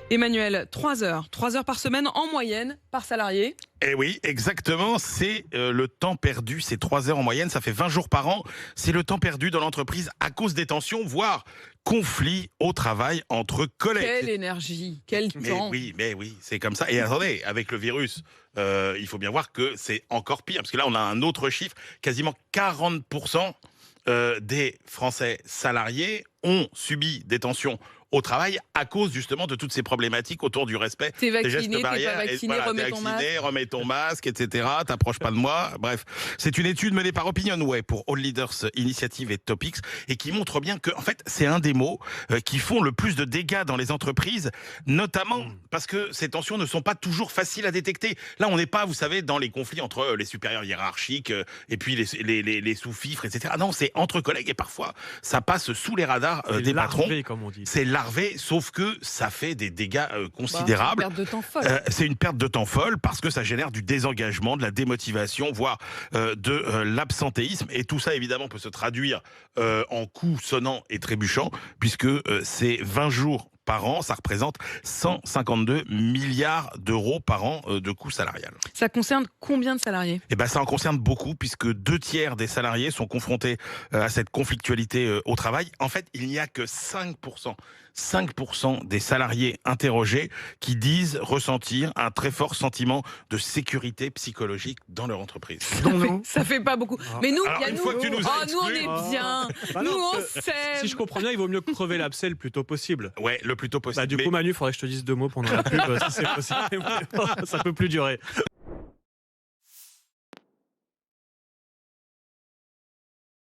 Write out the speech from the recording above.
Emmanuel, 3 heures. 3 heures par semaine en moyenne par salarié. Eh oui, exactement, c'est le temps perdu, c'est 3 heures en moyenne, ça fait 20 jours par an. C'est le temps perdu dans l'entreprise à cause des tensions, voire conflits au travail entre collègues. Quelle énergie, quel temps. Mais oui, c'est comme ça. Et attendez, avec le virus, il faut bien voir que c'est encore pire, parce que là, on a un autre chiffre, quasiment 40% des Français salariés ont subi des tensions au travail à cause justement de toutes ces problématiques autour du respect T'es des vacciné, gestes t'es barrières. pas vacciné, Voilà, remets t'es ton vacciné, remets ton masque, etc. T'approches pas de moi. Bref, c'est une étude menée par Opinionway pour All Leaders Initiative et Topics et qui montre bien que en fait c'est un des mots qui font le plus de dégâts dans les entreprises, notamment parce que ces tensions ne sont pas toujours faciles à détecter. Là, on n'est pas, vous savez, dans les conflits entre les supérieurs hiérarchiques et puis les sous-fifres, etc. Non, c'est entre collègues et parfois ça passe sous les radars des patrons. Comme on dit. C'est larvé, sauf que ça fait des dégâts considérables. Perte de temps folle. C'est une perte de temps folle parce que ça génère du désengagement, de la démotivation, voire de l'absentéisme. Et tout ça, évidemment, peut se traduire en coups sonnants et trébuchants, puisque c'est 20 jours par an, ça représente 152 milliards d'euros par an de coûts salariales. Ça concerne combien de salariés ? Eh ben, ça en concerne beaucoup, puisque 2/3 des salariés sont confrontés à cette conflictualité au travail. En fait, il n'y a que 5% des salariés interrogés qui disent ressentir un très fort sentiment de sécurité psychologique dans leur entreprise. Ça fait pas beaucoup. Mais nous, Alors, il y a une nous. fois que tu nous as Nous, on exclus- est bien. Bah nous, non, on parce que s'aime. Si je comprends bien, il vaut mieux crever l'abcès le plus tôt possible. Ouais, le plus tôt possible. Bah, du coup, Manu, il faudrait que je te dise 2 mots pendant la pub, si c'est possible. Ça peut plus durer.